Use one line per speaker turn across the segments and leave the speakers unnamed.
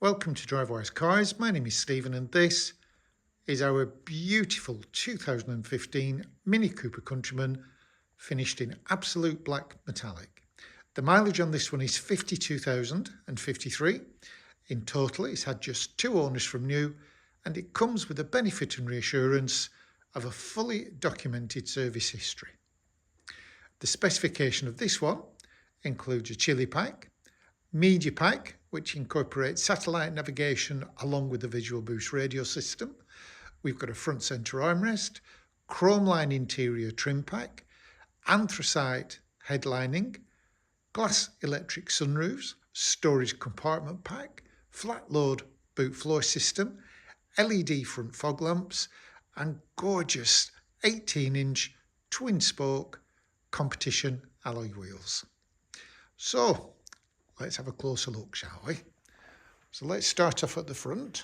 Welcome to DriveWire's Cars. My name is Stephen and this is our beautiful 2015 Mini Coooper Countryman finished in absolute black metallic. The mileage on this one is 52,053. In total it's had just 2 owners from new and it comes with a benefit and reassurance of a fully documented service history. The specification of this one includes a chili pack, media pack, which incorporates satellite navigation along with the Visual Boost Radio system. We've got a front centre armrest, chrome line interior trim pack, anthracite headlining, glass electric sunroofs, storage compartment pack, flat load boot floor system, LED front fog lamps, and gorgeous 18-inch twin spoke competition alloy wheels. So let's have a closer look, shall we? So let's start off at the front.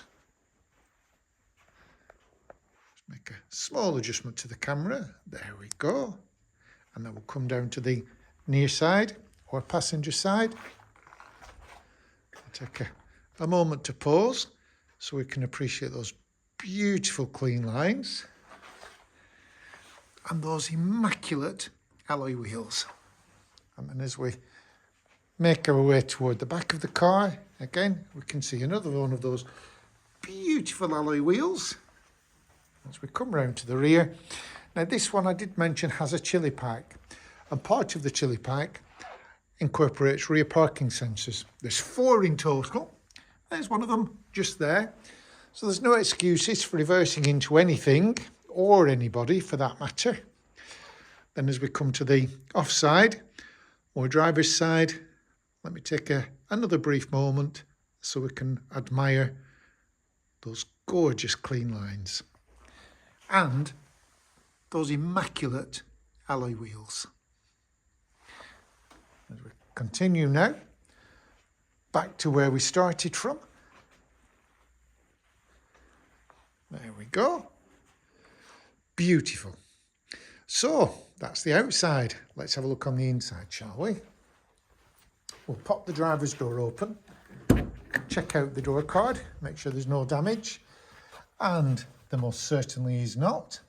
Just make a small adjustment to the camera. There we go. And then we'll come down to the near side or passenger side. I'll take a moment to pause so we can appreciate those beautiful clean lines and those immaculate alloy wheels. And then as we make our way toward the back of the car, again we can see another one of those beautiful alloy wheels as we come round to the rear. Now this one I did mention has a chili pack, and part of the chili pack incorporates rear parking sensors. There's 4 in total. There's one of them just there, so there's no excuses for reversing into anything or anybody for that matter. Then as we come to the offside or driver's side, let me take another brief moment so we can admire those gorgeous clean lines and those immaculate alloy wheels. As we continue now, back to where we started from. There we go. Beautiful. So that's the outside. Let's have a look on the inside, shall we? We'll pop the driver's door open, check out the door card, make sure there's no damage, and there most certainly is not.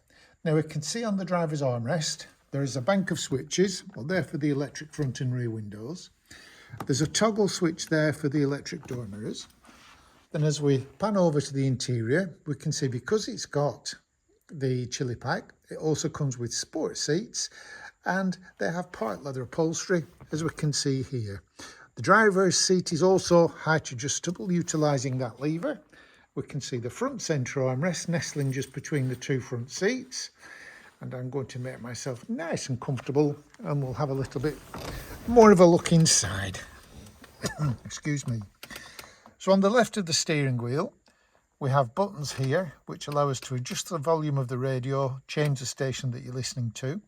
Now we can see on the driver's armrest there is a bank of switches, well they're for the electric front and rear windows. There's a toggle switch there for the electric door mirrors. Then as we pan over to the interior, we can see because it's got the chili pack, it also comes with sport seats and they have part leather upholstery, as we can see here. The driver's seat is also height adjustable, utilising that lever. We can see the front centre armrest nestling just between the 2 front seats. And I'm going to make myself nice and comfortable and we'll have a little bit more of a look inside. Excuse me. So on the left of the steering wheel, we have buttons here which allow us to adjust the volume of the radio, change the station that you're listening to.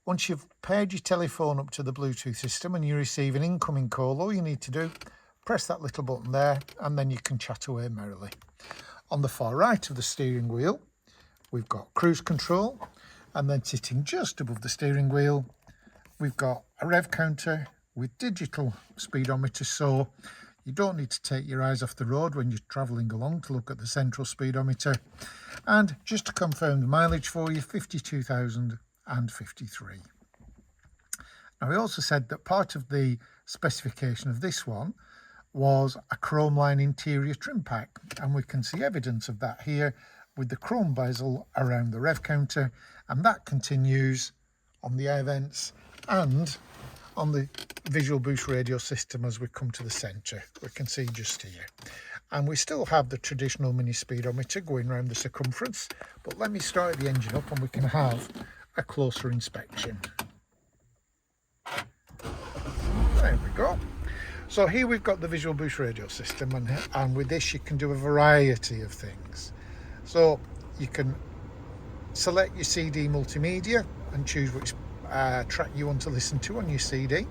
Once you've paired your telephone up to the Bluetooth system and you receive an incoming call, all you need to do, press that little button there and then you can chat away merrily. On the far right of the steering wheel, we've got cruise control, and then sitting just above the steering wheel, we've got a rev counter with digital speedometer, so you don't need to take your eyes off the road when you're travelling along to look at the central speedometer. And just to confirm the mileage for you, 52,053. Now we also said that part of the specification of this one was a chrome line interior trim pack, and we can see evidence of that here with the chrome bezel around the rev counter, and that continues on the air vents and on the Visual Boost Radio system as we come to the centre. We can see just here. And we still have the traditional mini speedometer going around the circumference, but let me start the engine up and we can have a closer inspection. There we go. So here we've got the Visual Boost Radio system, and with this you can do a variety of things. So you can select your CD multimedia and choose which track you want to listen to on your CD.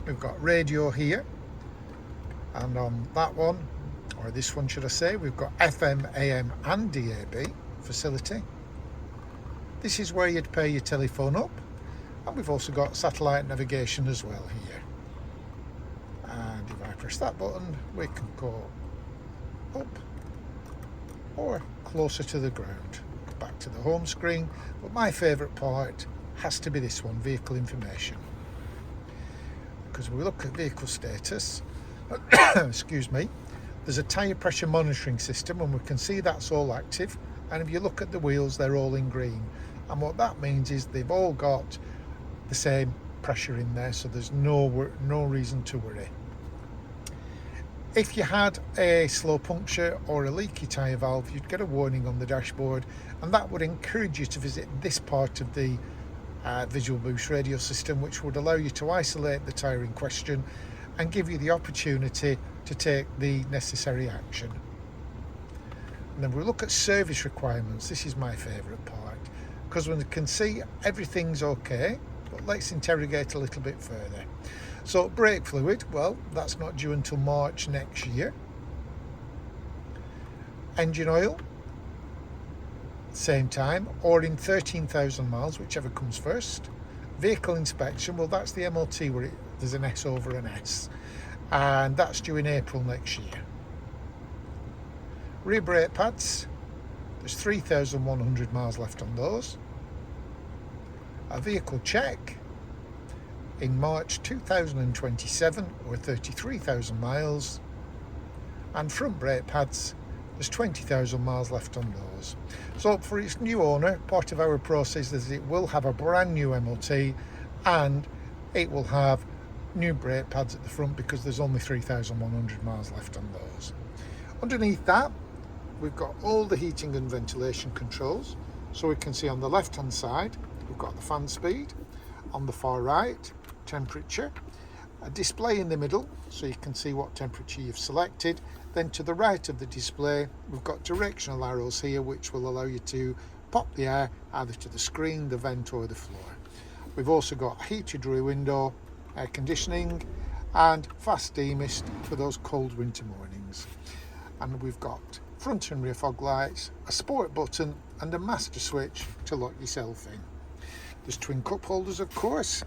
We've got radio here, and on that one, or this one should I say, we've got FM, AM and DAB facility. This is where you'd pair your telephone up, and we've also got satellite navigation as well here. And if I press that button, we can go up or closer to the ground. Back to the home screen, but my favourite part has to be this one, vehicle information. Because we look at vehicle status, excuse me, there's a tyre pressure monitoring system and we can see that's all active, and if you look at the wheels they're all in green, and what that means is they've all got the same pressure in there, so there's no reason to worry. If you had a slow puncture or a leaky tyre valve, you'd get a warning on the dashboard, and that would encourage you to visit this part of the Visual Boost radio system, which would allow you to isolate the tyre in question and give you the opportunity to take the necessary action. And then we look at service requirements. This is my favourite part, because we can see everything's okay, but let's interrogate a little bit further. So brake fluid, well, that's not due until March next year. Engine oil, same time, or in 13,000 miles, whichever comes first. Vehicle inspection, well, that's the MOT where there's an S over an S, and that's due in April next year. Rear brake pads, there's 3,100 miles left on those. A vehicle check in March 2027, or 33,000 miles. And front brake pads, there's 20,000 miles left on those. So for its new owner, part of our process is it will have a brand new MOT and it will have new brake pads at the front, because there's only 3,100 miles left on those. Underneath that, we've got all the heating and ventilation controls. So we can see on the left hand side, we've got the fan speed. On the far right, temperature. A display in the middle, so you can see what temperature you've selected. Then to the right of the display, we've got directional arrows here, which will allow you to pop the air either to the screen, the vent or the floor. We've also got a heated rear window, air conditioning, and fast demist for those cold winter mornings. And we've got front and rear fog lights, a sport button and a master switch to lock yourself in. There's twin cup holders, of course.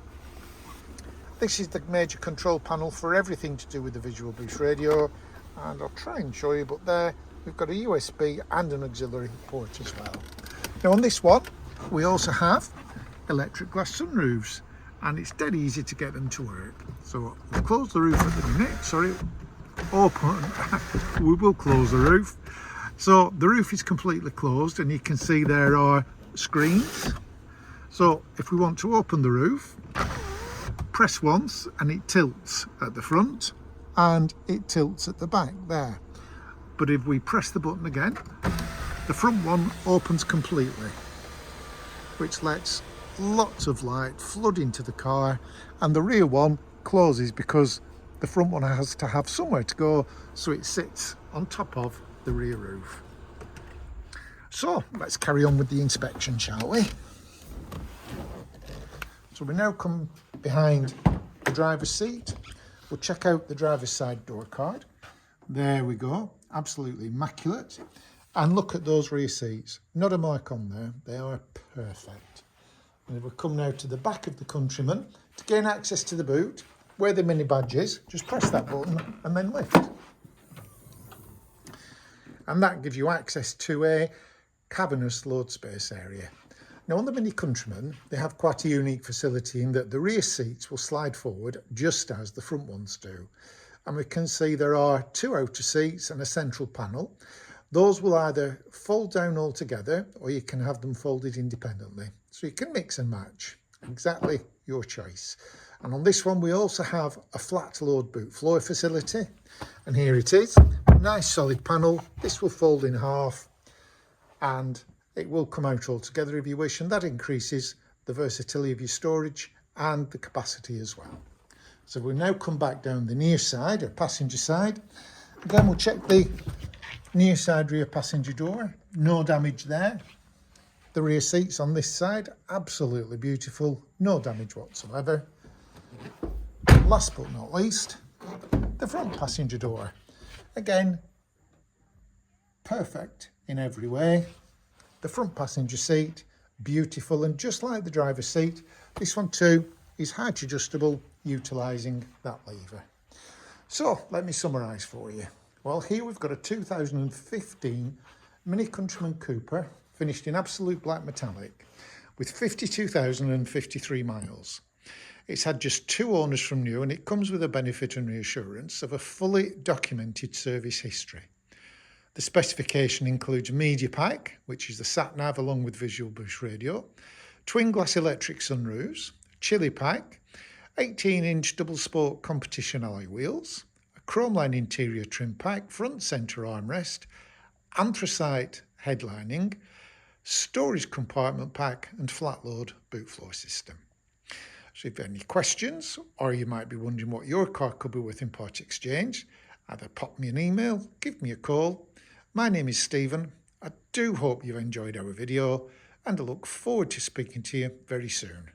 This is the major control panel for everything to do with the Visual Boost radio, and I'll try and show you, but there we've got a USB and an auxiliary port as well. Now on this one we also have electric glass sunroofs, and it's dead easy to get them to work. So we'll close the roof at the minute, sorry, open, we will close the roof. So the roof is completely closed and you can see there are screens. So if we want to open the roof, press once and it tilts at the front and it tilts at the back there. But if we press the button again, the front one opens completely, which lets lots of light flood into the car, and the rear one closes because the front one has to have somewhere to go, so it sits on top of the rear roof. So let's carry on with the inspection, shall we? So we now come behind the driver's seat. We'll check out the driver's side door card. There we go, absolutely immaculate. And look at those rear seats, not a mark on there, they are perfect. And if we come now to the back of the Countryman, to gain access to the boot, where the mini badge is, just press that button and then lift. And that gives you access to a cavernous load space area. Now on the Mini Countryman, they have quite a unique facility in that the rear seats will slide forward just as the front ones do. And we can see there are two outer seats and a central panel. Those will either fold down altogether or you can have them folded independently. So you can mix and match, exactly your choice. And on this one, we also have a flat load boot floor facility. And here it is, nice solid panel. This will fold in half and it will come out all together if you wish, and that increases the versatility of your storage and the capacity as well. So we'll now come back down the near side or passenger side. Again, we'll check the near side rear passenger door, no damage there. The rear seats on this side, absolutely beautiful, no damage whatsoever. Last but not least, the front passenger door. Again, perfect in every way. The front passenger seat, beautiful, and just like the driver's seat, this one too is height adjustable, utilising that lever. So let me summarise for you. Well, here we've got a 2015 Mini Countryman Cooper, finished in absolute black metallic, with 52,053 miles. It's had just 2 owners from new, and it comes with a benefit and reassurance of a fully documented service history. The specification includes media pack, which is the sat nav along with Visual Boost Radio, twin glass electric sunroofs, chili pack, 18-inch double spoke competition alloy wheels, a chrome line interior trim pack, front centre armrest, anthracite headlining, storage compartment pack and flat load boot floor system. So if you have any questions, or you might be wondering what your car could be worth in part exchange, either pop me an email, give me a call. My name is Stephen. I do hope you've enjoyed our video, and I look forward to speaking to you very soon.